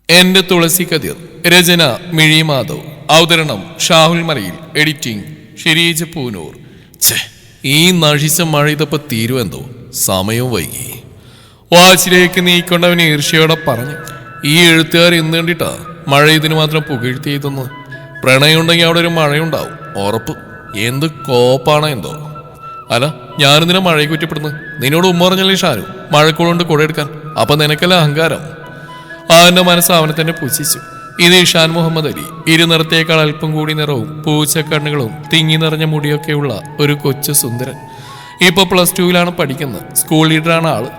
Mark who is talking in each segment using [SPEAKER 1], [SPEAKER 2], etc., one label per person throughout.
[SPEAKER 1] എന്റെ തുളസി കതിർ. രചന മിഴി മാധവ്. അവതരണം ഷാഹുൽ മലയിൽ. എഡിറ്റിംഗ് ഷിരീജ് പൂനൂർ. ഈ നഴിച്ച മഴ ഇതപ്പോ തീരുവെന്തോ. സമയവും വൈകി. വാച്ചിലേക്ക് നീക്കൊണ്ടവൻ ഈർഷ്യയോടെ പറഞ്ഞു. ഈ എഴുത്തുകാർ എന്ന് കണ്ടിട്ടാ മഴ ഇതിന് മാത്രം പുകഴ്ത്തിയതെന്ന്. പ്രണയം ഉണ്ടെങ്കിൽ അവിടെ ഒരു മഴയുണ്ടാവും ഉറപ്പ്. എന്ത് കോപ്പാണോ എന്തോ. അല്ല, ഞാനിതിനെ മഴയെ കുറ്റപ്പെടുന്നു. നിന്നോട് ഉമ്മ പറഞ്ഞല്ലേ ഷാനു മഴക്കോളുകൊണ്ട് കുടയെടുക്കാൻ. അപ്പൊ നിനക്കല്ല അഹങ്കാരം. അവന്റെ മനസ്സ് അവനെ തന്നെ പുച്ഛിച്ചു. ഇത് ഇഷാൻ മുഹമ്മദ് അലി. ഇരുനിറത്തേക്കാൾ അല്പം കൂടി നിറവും പൂച്ചക്കണ്ണുകളും തിങ്ങി നിറഞ്ഞ മുടിയൊക്കെയുള്ള ഒരു കൊച്ചു സുന്ദരൻ. ഇപ്പൊ +2 പഠിക്കുന്നത്. സ്കൂൾ ലീഡറാണ് ആള്.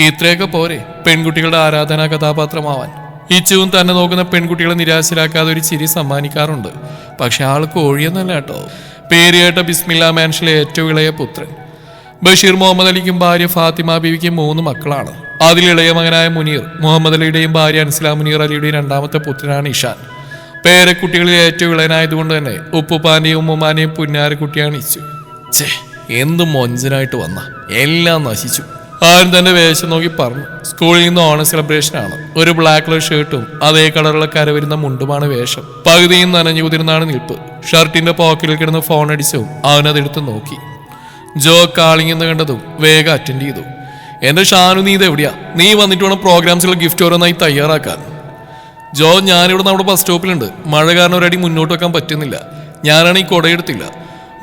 [SPEAKER 1] ഇത്രയൊക്കെ പോരെ പെൺകുട്ടികളുടെ ആരാധനാ കഥാപാത്രമാവാൻ. ഇച്ചുവും തന്നെ നോക്കുന്ന പെൺകുട്ടികളെ നിരാശരാക്കാതെ ഒരു ചിരി സമ്മാനിക്കാറുണ്ട്. പക്ഷെ ആള് കോഴിയൊന്നല്ല കേട്ടോ. പേര് കേട്ട ബിസ്മില്ല മാൻഷനിലെ ഏറ്റവും ഇളയ പുത്രൻ. ബഷീർ മുഹമ്മദ് അലിക്കും ഭാര്യ ഫാത്തിമ ബീവിക്കും 3 മക്കളാണ്. അതിൽ ഇളയ മകനായ മുനീർ മുഹമ്മദ് അലിയുടെയും ഭാര്യ അൻസല മുനീർ അലിയുടെയും 2ാമത്തെ പുത്രനാണ് ഇഷാൻ. പേരക്കുട്ടികളിൽ ഏറ്റവും ഇളയനായതുകൊണ്ട് തന്നെ ഉപ്പുപ്പാന്റെയും ഉമ്മുമാന്റെയും പുന്നാരക്കുട്ടിയാണ് ഇച്ചു. എന്ത് മൊഞ്ചനായിട്ട് വന്ന എല്ലാം നശിച്ചു. ആരും തന്റെ വേഷം നോക്കി പറഞ്ഞു. സ്കൂളിൽ നിന്ന് ഓണം സെലിബ്രേഷനാണ്. ഒരു ബ്ലാക്ക് കളർ ഷർട്ടും അതേ കളറുള്ള കരവരുന്ന മുണ്ടുമാണ് വേഷം. പകുതിയും നനഞ്ഞു കുതിർന്നാണ് നിൽപ്പ്. ഷർട്ടിന്റെ പോക്കറ്റിൽ കിടന്ന് ഫോൺ അടിച്ചും അവനതെടുത്ത് നോക്കി. ജോ കാളിങ് എന്ന് കണ്ടതും വേഗം അറ്റൻഡ് ചെയ്തു. എന്റെ ഷാനു, നീ ഇത് എവിടെയാ? നീ വന്നിട്ട് വേണം പ്രോഗ്രാംസുകൾ ഗിഫ്റ്റ് ഓരോന്നായി തയ്യാറാക്കാൻ. ജോ, ഞാനിവിടെ നമ്മുടെ ബസ് സ്റ്റോപ്പിലുണ്ട്. മഴ കാരണം ഒരടി മുന്നോട്ട് വെക്കാൻ പറ്റുന്നില്ല. ഞാനാണ് ഈ കുടയെടുത്തില്ല.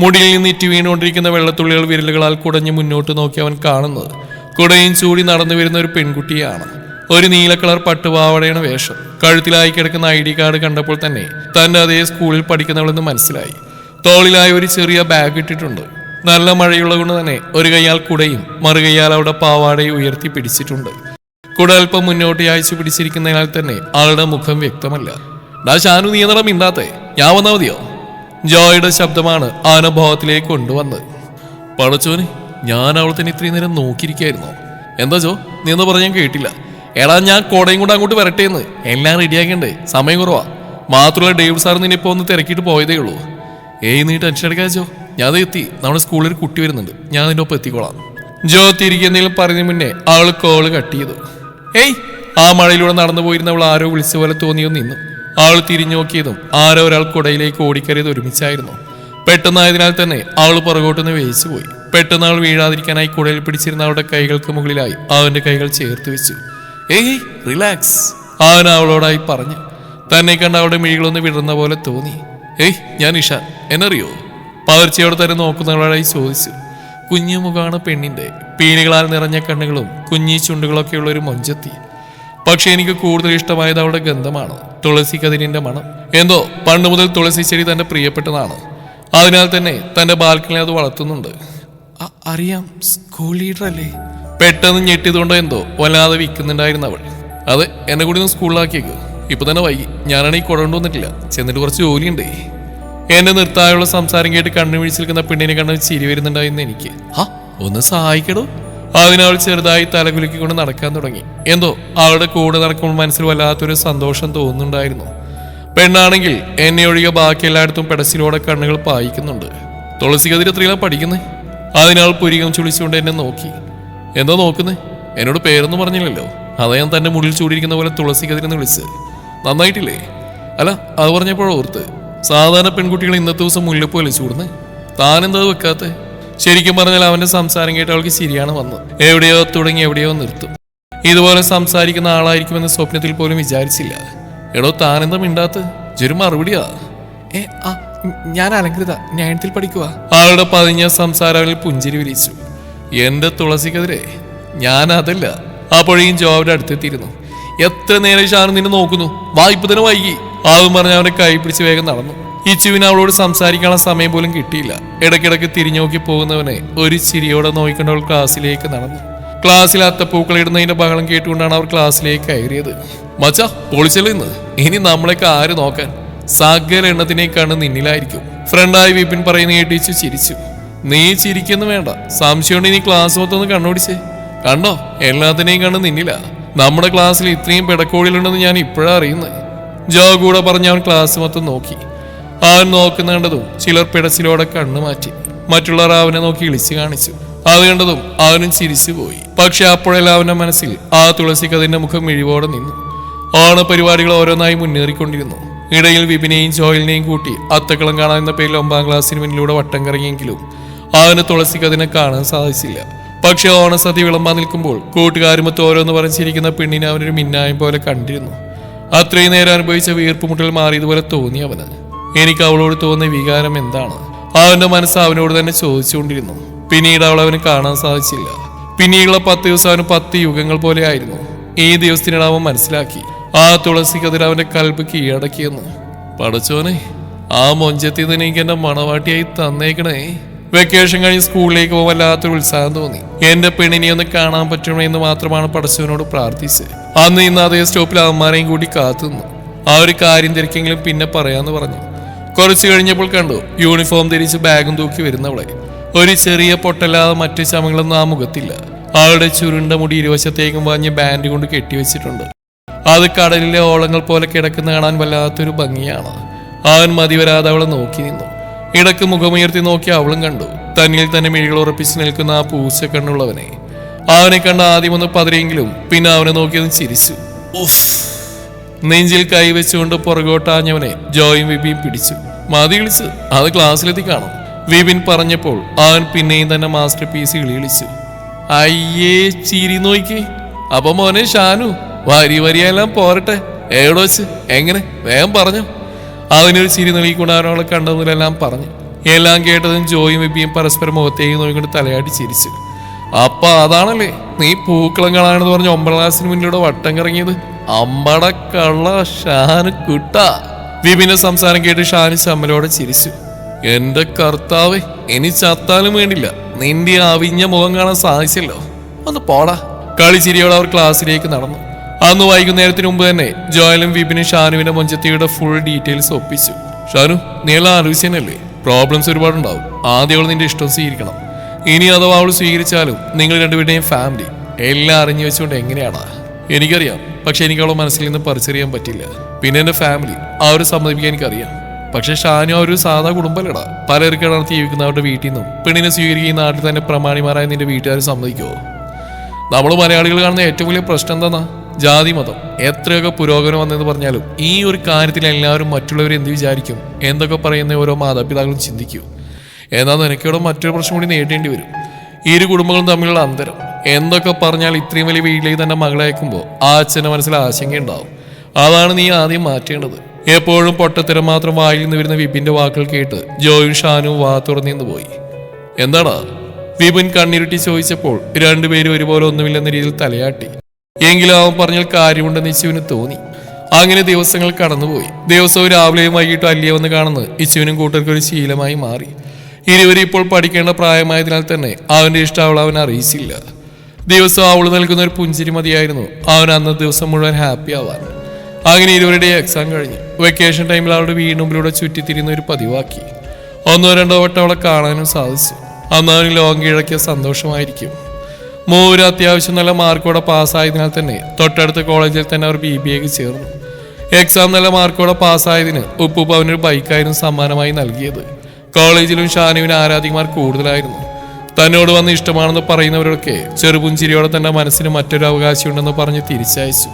[SPEAKER 1] മുടിയിൽ നിന്ന് ഇറ്റി വീണുകൊണ്ടിരിക്കുന്ന വെള്ളത്തുള്ളികൾ വിരലുകളാൽ കുടഞ്ഞ് മുന്നോട്ട് നോക്കി അവൻ കാണുന്നത് കുടയും ചൂടി നടന്നു വരുന്ന ഒരു പെൺകുട്ടിയാണ്. ഒരു നീല കളർ പട്ടുപാവാടയാണ് വേഷം. കഴുത്തിലായി കിടക്കുന്ന ID കാർഡ് കണ്ടപ്പോൾ തന്നെ തന്റെ അതേ സ്കൂളിൽ പഠിക്കുന്നവളെന്ന് മനസ്സിലായി. തോളിലായി ഒരു ചെറിയ ബാഗ് ഇട്ടിട്ടുണ്ട്. നല്ല മഴയുള്ള കൊണ്ട് തന്നെ ഒരു കൈയാൽ കുടയും മറുകൈയാൽ അവിടെ പാവാടയും ഉയർത്തി പിടിച്ചിട്ടുണ്ട്. കുട അല്പം മുന്നോട്ട് അയച്ചു പിടിച്ചിരിക്കുന്നതിനാൽ തന്നെ ആളുടെ മുഖം വ്യക്തമല്ല. ഡാ ഷാനു, നീ എന്നട മിണ്ടാത്തെ? ഞാൻ വന്നാ മതിയോ? ജോയുടെ ശബ്ദമാണ് അനുഭവത്തിലേക്ക് കൊണ്ടുവന്നത്. പടച്ചോന്, ഞാൻ അവളെ തന്നെ ഇത്രയും നേരം നോക്കിയിരിക്കായിരുന്നോ? എന്താ ജോ, നീ എന്ന് പറഞ്ഞാൽ കേട്ടില്ല. എടാ, ഞാൻ കോടയും കൊണ്ട് അങ്ങോട്ട് വരട്ടേന്ന്. എല്ലാം റെഡിയാക്കണ്ടേ, സമയം കുറവാ. മാത്രമല്ല ഡേവിഡ് സാർ നിന്നിപ്പോ ഒന്ന് തിരക്കിയിട്ട് പോയതേ ഉള്ളൂ. നീ ടെൻഷൻ എടുക്കാ ജോ, ഞാൻ എത്തി. നമ്മുടെ സ്കൂളിൽ ഒരു കുട്ടി വരുന്നുണ്ട്, ഞാൻ നിന്റെ ഒപ്പം എത്തിക്കോളാം. ജോ തിരികെ എന്തെങ്കിലും പറഞ്ഞ മുന്നേ അവൾ കോള് കട്ട് ചെയ്തു. ആ മഴയിലൂടെ നടന്നു പോയിരുന്ന അവൾ ആരോ വിളിച്ച പോലെ തോന്നിയോ നിന്നു. അവൾ തിരിഞ്ഞു നോക്കിയതും ആരോ ഒരാൾ കുടയിലേക്ക് ഓടിക്കറിയത് ഒരുമിച്ചായിരുന്നു. പെട്ടെന്നായതിനാൽ തന്നെ അവൾ പുറകോട്ടൊന്ന് വേയിച്ചു പോയി. പെട്ടെന്ന് അവൾ വീഴാതിരിക്കാനായി കുടയിൽ പിടിച്ചിരുന്ന അവളുടെ കൈകൾക്ക് മുകളിലായി അവന്റെ കൈകൾ ചേർത്ത് വെച്ചു. റിലാക്സ്, അവൻ അവളോടായി പറഞ്ഞു. തന്നെ കണ്ട അവളുടെ മിഴികളൊന്ന് വിടർന്ന പോലെ തോന്നി. ഞാൻ ഇഷാൻ, എന്നറിയോ? പകർച്ചയോടെ തന്നെ നോക്കുന്നവളായി ചോദിച്ചു. കുഞ്ഞു മുഖമാണ് പെണ്ണിന്റെ. പീലികളാൽ നിറഞ്ഞ കണ്ണുകളും കുഞ്ഞി ചുണ്ടുകളൊക്കെയുള്ള ഒരു മൊഞ്ചത്തി. പക്ഷെ എനിക്ക് കൂടുതൽ ഇഷ്ടമായത് അവളുടെ ഗന്ധമാണ്, തുളസി കതിരിന്റെ മണം. എന്തോ പണ്ട് മുതൽ തുളസി ചെടി തന്റെ പ്രിയപ്പെട്ടതാണ്. അതിനാൽ തന്നെ തന്റെ ബാൽക്കണിൽ അത് വളർത്തുന്നുണ്ട്. അറിയാം, സ്കൂൾ ലീഡർ അല്ലേ? പെട്ടെന്ന് ഞെട്ടിയതുകൊണ്ടോ എന്തോ വല്ലാതെ വിൽക്കുന്നുണ്ടായിരുന്നു അവൾ. അതെ, എന്നെ കൂടി ഒന്ന് സ്കൂളിലാക്കിയേക്ക്. ഇപ്പൊ തന്നെ വൈകി. ഞാനാണ് ഈ കുട കൊണ്ടുവന്നിട്ടില്ല. ചെന്നിട്ട് കുറച്ച് ജോലിയുണ്ടേ. എന്നെ നിർത്താനുള്ള സംസാരം കേട്ട് കണ്ണു വീഴ്ച നിൽക്കുന്ന പെണ്ണിനെ കണ്ട് ചിരി വരുന്നുണ്ടായിരുന്നു എനിക്ക്. ഒന്ന് സഹായിക്കടോ. അതിനവൾ ചെറുതായി തലകുലുക്കിക്കൊണ്ട് നടക്കാൻ തുടങ്ങി. എന്തോ അവളുടെ കൂടെ നടക്കുമ്പോൾ മനസ്സിൽ വല്ലാത്തൊരു സന്തോഷം തോന്നുന്നുണ്ടായിരുന്നു. പെണ്ണാണെങ്കിൽ എന്നെ ഒഴികെ ബാക്കി എല്ലായിടത്തും പെടസിലോടെ കണ്ണുകൾ പായിക്കുന്നുണ്ട്. തുളസി കതിര് എത്രയിലാണ് പഠിക്കുന്നത്? അതിനവൾ പുരികം ചുളിച്ചുകൊണ്ട് എന്നെ നോക്കി. എന്തോ നോക്കുന്നേ? എന്നോട് പേരൊന്നും പറഞ്ഞില്ലല്ലോ. അതാ ഞാൻ തന്റെ മുടിൽ ചൂടിയിരിക്കുന്ന പോലെ തുളസി കതിരെന്ന് വിളിച്ചത്. നന്നായിട്ടില്ലേ? അല്ല, അത് പറഞ്ഞപ്പോഴോർത്ത്, സാധാരണ പെൺകുട്ടികൾ ഇന്നത്തെ ദിവസം മുല്ലപ്പൂല്ലേ ചൂടുന്നേ. താനെന്താ വെക്കാത്തെ? ശരിക്കും പറഞ്ഞാൽ അവന്റെ സംസാരം കേട്ട് അവൾക്ക് ശരിയാണ് വന്നത്. എവിടെയോ തുടങ്ങി എവിടെയോ നിർത്തും. ഇതുപോലെ സംസാരിക്കുന്ന ആളായിരിക്കുമെന്ന് സ്വപ്നത്തിൽ പോലും വിചാരിച്ചില്ല. എടോ, താനെന്താ മിണ്ടാത്ത? ജൊരു മറുപടിയാ. ഞാൻ അലങ്കൃത, ന്യായത്തിൽ പഠിക്കുക. ആളുടെ പതിഞ്ഞ സംസാരങ്ങളിൽ പുഞ്ചിരി വിരിച്ചു. എന്റെ തുളസിക്കെതിരെ ഞാൻ അതല്ല. അപ്പോഴേയും ജോബിന്റെ അടുത്തെത്തിയിരുന്നു. എത്ര നേരം ഷാനു നിന്നെ നോക്കുന്നു, വായ്പ തന്നെ വൈകി. ആവും പറഞ്ഞ് അവനെ കൈ പിടിച്ച് വേഗം നടന്നു. ഇച്ചുവിന് അവളോട് സംസാരിക്കാനുള്ള സമയം പോലും കിട്ടിയില്ല. ഇടയ്ക്കിടയ്ക്ക് തിരിഞ്ഞു നോക്കി പോകുന്നവനെ ഒരു ചിരിയോടെ നോക്കിക്കൊണ്ട് അവൾ ക്ലാസ്സിലേക്ക് നടന്നു. ക്ലാസ്സിൽ അത്തപ്പൂക്കൾ ഇടുന്നതിന്റെ ബഹളം കേട്ടുകൊണ്ടാണ് അവർ ക്ലാസ്സിലേക്ക് കയറിയത്. മച്ചാ, പൊളിച്ചല്ലോ ഇന്ന്. ഇനി നമ്മളെയൊക്കെ ആര് നോക്കാൻ? സകല എണ്ണത്തിനെ കണ്ട് നിന്നിലായിരിക്കും. ഫ്രണ്ടായി വിപിൻ പറയുന്ന കേട്ടിച്ചു ചിരിച്ചു. നീ ചിരിക്കുന്നു വേണ്ട, സംശയമുണ്ട്. ഇനി ക്ലാസ് മൊത്തം കണ്ണോടിച്ചേ. കണ്ടോ, എല്ലാത്തിനെയും കണ്ട് നിന്നില്ല. നമ്മുടെ ക്ലാസ്സിൽ ഇത്രയും പിടക്കോടികളുണ്ടെന്ന് ഞാൻ ഇപ്പോഴാണ് അറിയുന്നത്. ജോ കൂടെ പറഞ്ഞ് അവൻ ക്ലാസ് മൊത്തം നോക്കി. അവൻ നോക്കുന്ന കണ്ടതും ചിലർ പിടച്ചിലോടെ കണ്ണു മാറ്റി. മറ്റുള്ളവർ അവനെ നോക്കി ഇളിച്ചു കാണിച്ചു. അത് കണ്ടതും അവനും ചിരിച്ചു പോയി. പക്ഷെ അപ്പോഴെല്ലാം അവന്റെ മനസ്സിൽ ആ തുളസി കതിന്റെ മുഖം മിഴിവോടെ നിന്നു. ഓണപരിപാടികൾ ഓരോന്നായി മുന്നേറിക്കൊണ്ടിരുന്നു. ഇടയിൽ വിപിനെയും ജോയലിനെയും കൂട്ടി അത്തക്കളം കാണാനെന്ന പേരിൽ 9ാം ക്ലാസ്സിന് മുന്നിലൂടെ വട്ടം കറങ്ങിയെങ്കിലും അവന് തുളസിക്ക് അതിനെ കാണാൻ സാധിച്ചില്ല. പക്ഷെ ഓണസദ്യ വിളമ്പാൻ നിൽക്കുമ്പോൾ കൂട്ടുകാരുമൊത്ത് ഓരോന്ന് പറഞ്ഞിരിക്കുന്ന പെണ്ണിനെ അവനൊരു മിന്നായം പോലെ കണ്ടിരുന്നു. അത്രയും നേരം അനുഭവിച്ച വീർപ്പുമുട്ടൽ മാറിയതുപോലെ തോന്നി അവന്. എനിക്ക് അവളോട് തോന്നിയ വികാരം എന്താണ്? അവന്റെ മനസ്സ് അവനോട് തന്നെ ചോദിച്ചുകൊണ്ടിരുന്നു. പിന്നീട് അവൾ അവന് കാണാൻ സാധിച്ചില്ല. പിന്നീടുള്ള 10 ദിവസം അവന് 10 യുഗങ്ങൾ പോലെ ആയിരുന്നു. ഈ ദിവസത്തിനിടെ അവൻ മനസ്സിലാക്കി ആ തുളസിക്കതിർ അവന്റെ കൽബ് കീഴടക്കിയെന്ന്. പടച്ചോനെ, ആ മൊഞ്ചത്തിൽ നിന്ന് എനിക്ക് എന്റെ മണവാട്ടിയായി തന്നേക്കണേ. വെക്കേഷൻ കഴിഞ്ഞ് സ്കൂളിലേക്ക് പോകാൻ വല്ലാത്തൊരു ഉത്സാഹം തോന്നി. എന്റെ പെണ്ണിനെ ഒന്ന് കാണാൻ പറ്റണമെന്ന് മാത്രമാണ് പടച്ചവനോട് പ്രാർത്ഥിച്ചത്. അന്ന് ഇന്ന് അതേ സ്റ്റോപ്പിൽ അവന്മാരെയും കൂടി കാത്തുനിന്നു. ആ ഒരു കാര്യം തിരക്കെങ്കിലും പിന്നെ പറയാന്ന് പറഞ്ഞു. കുറച്ചു കഴിഞ്ഞപ്പോൾ കണ്ടു യൂണിഫോം ധരിച്ച് ബാഗും തൂക്കി വരുന്നവളെ. ഒരു ചെറിയ പൊട്ടല്ലാതെ മറ്റു ചമങ്ങളൊന്നും ആ മുഖത്തില്ല. അവളുടെ ചുരുണ്ട മുടി ഇരുവശത്തേക്കും വാങ്ങിയ ബാൻഡ് കൊണ്ട് കെട്ടിവെച്ചിട്ടുണ്ട്. അത് കടലിലെ ഓളങ്ങൾ പോലെ കിടക്കുന്ന കാണാൻ വല്ലാത്തൊരു ഭംഗിയാണ്. അവൻ മതിവരാതെ അവളെ നോക്കി നിന്നു. ഇടക്ക് മുഖമുയർത്തി നോക്കി അവളും കണ്ടു തന്നിൽ തന്നെ മിഴികൾ ഉറപ്പിച്ച് നിൽക്കുന്ന ആ പൂച്ച കണ്ണുള്ളവനെ. അവനെ കണ്ട ആദ്യം ഒന്ന് പതറിയെങ്കിലും പിന്നെ അവനെ നോക്കിയതും ചിരിച്ചു. ഉഫ്! നെഞ്ചിൽ കൈവച്ചുകൊണ്ട് പുറകോട്ടാഞ്ഞവനെ ജോയും വിപിയും പിടിച്ചു. മതി വിളിച്ച്, അത് ക്ലാസ്സിലെത്തി കാണും. വിപിൻ പറഞ്ഞപ്പോൾ അവൻ പിന്നെയും തന്നെ മാസ്റ്റർ പീസ് വിളിച്ചു. അയ്യേ, ചിരി നോക്കി. അപ്പൊ മോനെ ഷാനു, വരിയെല്ലാം പോരട്ടെ. എവിടെ വെച്ച്, എങ്ങനെ, വേഗം പറഞ്ഞു. അവനൊരു ചിരി നൽകിക്കൊണ്ട് അവനവളെ കണ്ടതിലെല്ലാം പറഞ്ഞു. എല്ലാം കേട്ടതും ജോയും വിപിയും പരസ്പരം മുഖത്തേക്ക് നോക്കിക്കൊണ്ട് തലയാട്ടി ചിരിച്ചു. അപ്പൊ അതാണല്ലേ നീ പൂക്കളം കാണാനെന്ന് പറഞ്ഞ് 9ാം ക്ലാസ്സിന് മുന്നിലൂടെ വട്ടം കറങ്ങിയത്? അമ്പട കള്ള ഷാനു കുട്ട. വിപിന്റെ സംസാരം കേട്ട് ഷാനു ചമ്മലോടെ ചിരിച്ചു. എന്റെ കർത്താവേ, ഇനി ചത്താലും വേണ്ടില്ല നിന്റെ അവിഞ്ഞ മുഖം കാണാൻ സാധിച്ചല്ലോ. ഒന്ന് പോടാ. കളിച്ചിരിയോടെ അവർ ക്ലാസ്സിലേക്ക് നടന്നു. അന്ന് വൈകുന്നേരത്തിന് മുമ്പ് തന്നെ ജോയലും വിപിനും ഷാനുവിന്റെ മൊഞ്ചത്തിയുടെ ഫുൾ ഡീറ്റെയിൽസ് ഒപ്പിച്ചു. ഷാനു, നീ എല്ലാം ആലോചിച്ചല്ലേ? പ്രോബ്ലംസ് ഒരുപാടുണ്ടാവും. ആദ്യം അവൾ നിന്റെ ഇഷ്ടം സ്വീകരിക്കണം. ഇനി അഥവാ അവൾ സ്വീകരിച്ചാലും നിങ്ങൾ രണ്ടുപേരുടെയും ഫാമിലി എല്ലാം അറിഞ്ഞു വെച്ചുകൊണ്ട് എങ്ങനെയാണാ? എനിക്കറിയാം, പക്ഷെ എനിക്ക് അവളെ മനസ്സിൽ നിന്ന് പറിച്ചറിയാൻ പറ്റില്ല. പിന്നെ എന്റെ ഫാമിലി അവരെ സമ്മതിപ്പിക്കാൻ എനിക്കറിയാം. പക്ഷെ ഷാനു ഒരു സാധാ കുടുംബമല്ലടാ. പലർക്കും നടത്തി ജീവിക്കുന്നവരുടെ വീട്ടിൽ നിന്നും പെണ്ണിനെ സ്വീകരിക്കുന്ന നാട്ടിൽ തന്നെ പ്രമാണിമാരായ നിന്റെ വീട്ടുകാർ സമ്മതിക്കുമോ? നമ്മൾ മലയാളികൾ കാണുന്ന ഏറ്റവും വലിയ പ്രശ്നം എന്താ? ജാതി മതം. എത്രയൊക്കെ പുരോഗമനം വന്നെന്ന് പറഞ്ഞാലും ഈ ഒരു കാര്യത്തിൽ എല്ലാവരും മറ്റുള്ളവർ എന്ത് വിചാരിക്കും, എന്തൊക്കെ പറയുന്ന ഓരോ മാതാപിതാക്കളും ചിന്തിക്കൂ. എന്നാൽ നിനക്കിവിടെ മറ്റൊരു പ്രശ്നം കൂടി നേരിടേണ്ടി വരും. ഇരു കുടുംബങ്ങളും തമ്മിലുള്ള അന്തരം. എന്തൊക്കെ പറഞ്ഞാൽ ഇത്രയും വലിയ വീട്ടിലേക്ക് തന്നെ മകളെ അയക്കുമ്പോൾ ആ അച്ഛൻ്റെ മനസ്സിൽ ആശങ്കയുണ്ടാവും. അതാണ് നീ ആദ്യം മാറ്റേണ്ടത്. എപ്പോഴും പൊട്ടത്തരം മാത്രം വായിൽ നിന്ന് വരുന്ന വിപിന്റെ വാക്കുകൾ കേട്ട് ജോയും ഷാനുവും വാ തുറന്നു പോയി. എന്താടാ? വിപിൻ കണ്ണിരുട്ടി ചോദിച്ചപ്പോൾ രണ്ടുപേരും ഒരുപോലെ ഒന്നുമില്ലെന്ന രീതിയിൽ തലയാട്ടി. എങ്കിലും അവൻ പറഞ്ഞാൽ കാര്യമുണ്ടെന്ന് ഇച്ചുവിന് തോന്നി. അങ്ങനെ ദിവസങ്ങൾ കടന്നുപോയി. ദിവസവും രാവിലെയും വൈകിട്ടും അല്ലിയെ വന്ന് കാണുന്നത് ഇച്ചുവിനും കൂട്ടർക്കും ഒരു ശീലമായി മാറി. ഇരുവരും ഇപ്പോൾ പഠിക്കേണ്ട പ്രായമായതിനാൽ തന്നെ അവന്റെ ഇഷ്ടം അവൾ അവൻ അറിയിച്ചില്ല. ദിവസം അവൾ നൽകുന്ന ഒരു പുഞ്ചിരി മതിയായിരുന്നു അവൻ അന്ന് ദിവസം മുഴുവൻ ഹാപ്പി ആവാൻ. അങ്ങനെ ഇരുവരുടെ എക്സാം കഴിഞ്ഞു. വെക്കേഷൻ ടൈമിൽ അവളുടെ വീടിനുമ്പിലൂടെ ചുറ്റിത്തിരിയുന്ന ഒരു പതിവാക്കി. 1-2 വട്ടം അവളെ കാണാനും സാധിച്ചു. അന്ന് അവന് ലോകം കീഴക്കിയ സന്തോഷമായിരിക്കും. 3 അത്യാവശ്യം നല്ല മാർക്കോടെ പാസ്സായതിനാൽ തന്നെ തൊട്ടടുത്ത കോളേജിൽ തന്നെ അവർ BBAക്ക് ചേർന്നു. എക്സാം നല്ല മാർക്കോടെ പാസ്സായതിന് ഉപ്പുപ്പ അവനൊരു ബൈക്കായിരുന്നു സമ്മാനമായി നൽകിയത്. കോളേജിലും ഷാനുവിന് ആരാധികമാർ കൂടുതലായിരുന്നു. തന്നോട് വന്ന് ഇഷ്ടമാണെന്ന് പറയുന്നവരൊക്കെ ചെറുപുഞ്ചിരിയോടെ തന്റെ മനസ്സിന് മറ്റൊരു അവകാശമുണ്ടെന്ന് പറഞ്ഞ് തിരിച്ചയച്ചു.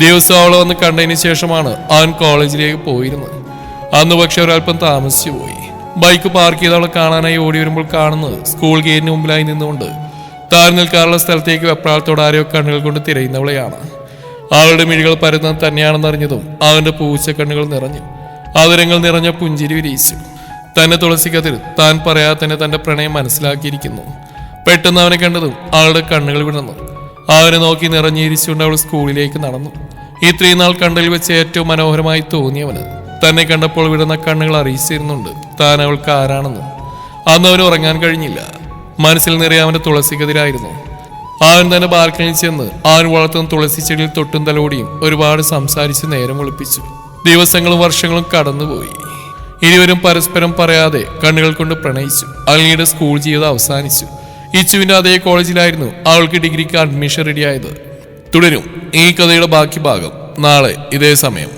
[SPEAKER 1] ദിവസം അവളെ വന്ന് കണ്ടതിന് ശേഷമാണ് അവൻ കോളേജിലേക്ക് പോയിരുന്നത്. അന്ന് പക്ഷെ ഒരല്പം താമസിച്ചു പോയി. ബൈക്ക് പാർക്ക് ചെയ്ത് അവളെ കാണാനായി ഓടി വരുമ്പോൾ കാണുന്നത് സ്കൂൾ ഗേറ്റിന് മുമ്പിലായി നിന്നുകൊണ്ട് താൻ നിൽക്കാറുള്ള സ്ഥലത്തേക്ക് വെപ്രാളത്തോടെ ആരെയോ കണ്ണുകൾ കൊണ്ട് തിരയുന്നവളെയാണ്. അവളുടെ മിഴികൾ പരന്നത് തന്നെയാണെന്നറിഞ്ഞതും അവന്റെ പൂച്ച കണ്ണുകൾ നിറഞ്ഞു. ആദരങ്ങൾ നിറഞ്ഞ പുഞ്ചിരി വിരിയിച്ചു. തന്നെ തുളസിക്കതിർ താൻ പറയാതെ തന്നെ തന്റെ പ്രണയം മനസ്സിലാക്കിയിരിക്കുന്നു. പെട്ടെന്ന് അവനെ കണ്ടതും അവളുടെ കണ്ണുകൾ വിടർന്നു. അവനെ നോക്കി നിറഞ്ഞിരിച്ചുകൊണ്ട് അവൾ സ്കൂളിലേക്ക് നടന്നു. ഇത്രയും നാൾ കണ്ടതിൽ വെച്ച് ഏറ്റവും മനോഹരമായി തോന്നിയവന് തന്നെ കണ്ടപ്പോൾ വിടുന്ന കണ്ണുകൾ അറിയിച്ചിരുന്നുണ്ട് താൻ അവൾക്ക് ആരാണെന്നും. അന്ന് അവന് ഉറങ്ങാൻ കഴിഞ്ഞില്ല. മനസ്സിൽ നിറയെ അവന്റെ തുളസിക്കെതിരായിരുന്നു. അവൻ തന്നെ ബാൽക്കണിയിൽ ചെന്ന് അവൻ വളർത്തുന്ന തുളസി ചെടിയിൽ തൊട്ടും തലോടിയും ഒരുപാട് സംസാരിച്ച് നേരം വെളുപ്പിച്ചു. ദിവസങ്ങളും വർഷങ്ങളും കടന്നുപോയി. ഇരുവരും പരസ്പരം പറയാതെ കണ്ണുകൾ കൊണ്ട് പ്രണയിച്ചു. അലിയുടെ സ്കൂൾ ജീവിതം അവസാനിച്ചു. ഇച്ചുവിന്റെ അതേ കോളേജിലായിരുന്നു അവൾക്ക് ഡിഗ്രിക്ക് അഡ്മിഷൻ റെഡിയായത്. തുടരും ഈ കഥയുടെ ബാക്കി ഭാഗം നാളെ ഇതേ സമയം.